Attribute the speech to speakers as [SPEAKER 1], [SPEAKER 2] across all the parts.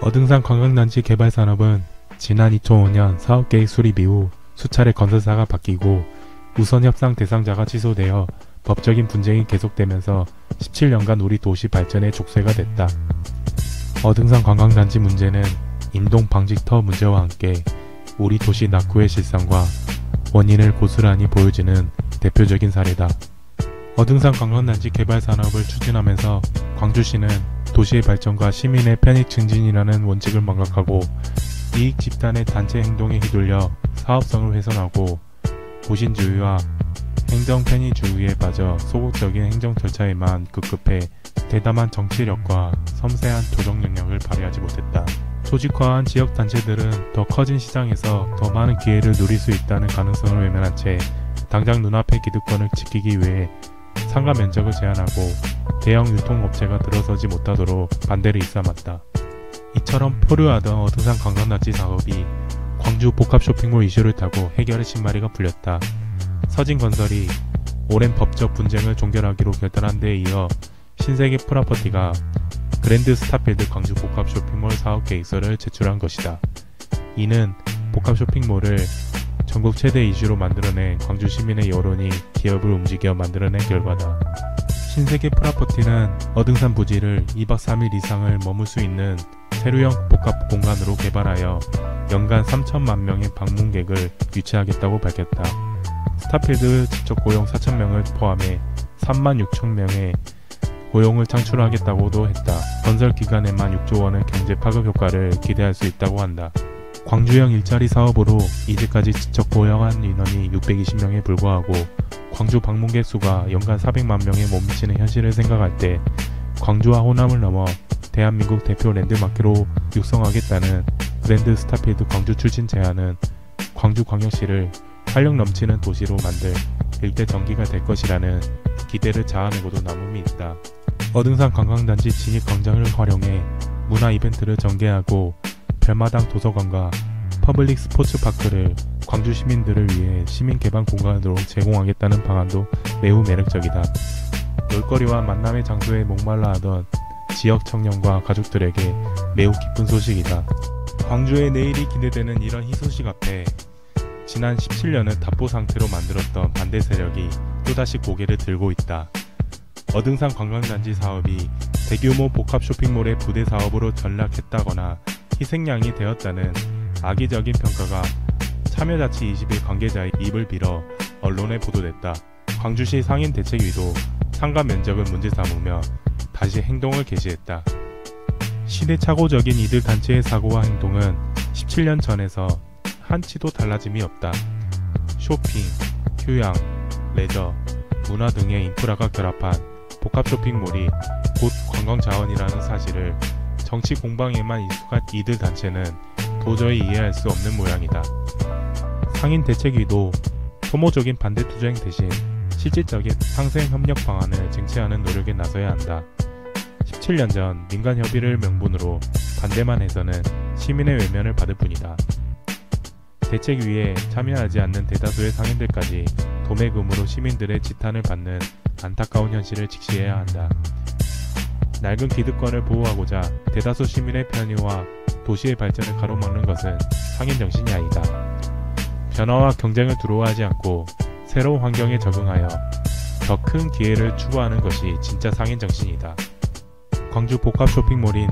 [SPEAKER 1] 어등산 관광단지 개발 산업은 지난 2005년 사업계획 수립 이후 수차례 건설사가 바뀌고 우선 협상 대상자가 취소되어 법적인 분쟁이 계속되면서 17년간 우리 도시 발전의 족쇄가 됐다. 어등산 관광단지 문제는 임동 방직터 문제와 함께 우리 도시 낙후의 실상과 원인을 고스란히 보여주는 대표적인 사례다. 어등산 관광단지 개발 산업을 추진하면서 광주시는 도시의 발전과 시민의 편익 증진이라는 원칙을 망각하고 이익 집단의 단체 행동에 휘둘려 사업성을 훼손하고 도신주의와 행정 편의주의에 빠져 소극적인 행정 절차에만 급급해 대담한 정치력과 섬세한 조정 능력을 발휘하지 못했다. 조직화한 지역단체들은 더 커진 시장에서 더 많은 기회를 누릴 수 있다는 가능성을 외면한 채 당장 눈앞의 기득권을 지키기 위해 상가 면적을 제한하고 대형 유통업체가 들어서지 못하도록 반대를 일삼았다. 이처럼 포류하던 어등산 관광단지 사업이 광주 복합쇼핑몰 이슈를 타고 해결의 신마리가 풀렸다. 서진건설이 오랜 법적 분쟁을 종결하기로 결단한 데에 이어 신세계 프로퍼티가 그랜드 스타필드 광주 복합쇼핑몰 사업 계획서를 제출한 것이다. 이는 복합쇼핑몰을 전국 최대 이슈로 만들어낸 광주 시민의 여론이 기업을 움직여 만들어낸 결과다. 신세계 프로퍼티는 어등산 부지를 2박 3일 이상을 머물 수 있는 세류형 복합 공간으로 개발하여 연간 3천만 명의 방문객을 유치하겠다고 밝혔다. 스타필드 직접 고용 4천명을 포함해 3만 6천 명의 고용을 창출하겠다고도 했다. 건설 기간에만 6조 원의 경제 파급 효과를 기대할 수 있다고 한다. 광주형 일자리 사업으로 이제까지 직접 고용한 인원이 620명에 불과하고 광주 방문객 수가 연간 400만 명에 못 미치는 현실을 생각할 때 광주와 호남을 넘어 대한민국 대표 랜드마크로 육성하겠다는 그랜드 스타필드 광주 출신 제안은 광주광역시를 활력 넘치는 도시로 만들 일대 전기가 될 것이라는 기대를 자아내고도 남음이 있다. 어등산 관광단지 진입광장을 활용해 문화 이벤트를 전개하고 별마당 도서관과 퍼블릭 스포츠파크를 광주 시민들을 위해 시민개방 공간으로 제공하겠다는 방안도 매우 매력적이다. 놀거리와 만남의 장소에 목말라 하던 지역 청년과 가족들에게 매우 기쁜 소식이다. 광주의 내일이 기대되는 이런 희소식 앞에 지난 17년을 답보 상태로 만들었던 반대 세력이 또다시 고개를 들고 있다. 어등산 관광단지 사업이 대규모 복합 쇼핑몰의 부대 사업으로 전락했다거나 희생양이 되었다는 악의적인 평가가 참여자치21 관계자의 입을 빌어 언론에 보도됐다. 광주시 상인대책위도 상가 면적을 문제 삼으며 다시 행동을 개시했다. 시대착오적인 이들 단체의 사고와 행동은 17년 전에서 한치도 달라짐이 없다. 쇼핑, 휴양, 레저, 문화 등의 인프라가 결합한 복합 쇼핑몰이 곧 관광자원이라는 사실을 정치 공방에만 익숙한 이들 단체는 도저히 이해할 수 없는 모양이다. 상인대책위도 소모적인 반대 투쟁 대신 실질적인 상생 협력 방안을 쟁취하는 노력에 나서야 한다. 17년 전 민간 협의를 명분으로 반대만 해서는 시민의 외면을 받을 뿐이다. 대책위에 참여하지 않는 대다수의 상인들까지 도매금으로 시민들의 지탄을 받는 안타까운 현실을 직시해야 한다. 낡은 기득권을 보호하고자 대다수 시민의 편의와 도시의 발전을 가로막는 것은 상인 정신이 아니다. 변화와 경쟁을 두려워하지 않고 새로운 환경에 적응하여 더 큰 기회를 추구하는 것이 진짜 상인 정신이다. 광주 복합 쇼핑몰인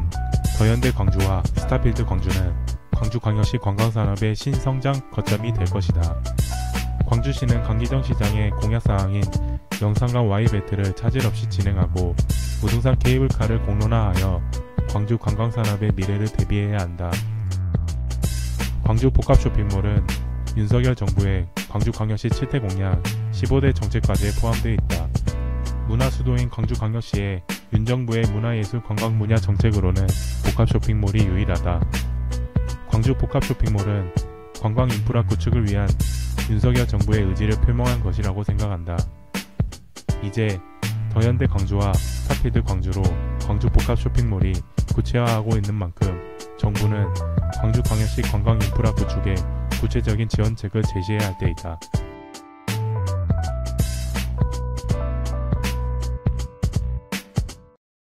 [SPEAKER 1] 더현대 광주와 스타필드 광주는 광주광역시 관광산업의 신성장 거점이 될 것이다. 광주시는 강기정 시장의 공약사항인 영산강 Y벨트를 차질 없이 진행하고 무등산 케이블카를 공론화하여 광주 관광산업의 미래를 대비해야 한다. 광주 복합쇼핑몰은 윤석열 정부의 광주광역시 7대 공약 15대 정책과제에 포함되어 있다. 문화수도인 광주광역시의 윤 정부의 문화예술 관광 분야 정책으로는 복합쇼핑몰이 유일하다. 광주 복합쇼핑몰은 관광 인프라 구축을 위한 윤석열 정부의 의지를 표명한 것이라고 생각한다. 이제 더현대 광주와 스타필드 광주로 광주 복합 쇼핑몰이 구체화하고 있는 만큼 정부는 광주광역시 관광 인프라 구축에 구체적인 지원책을 제시해야 할 때이다.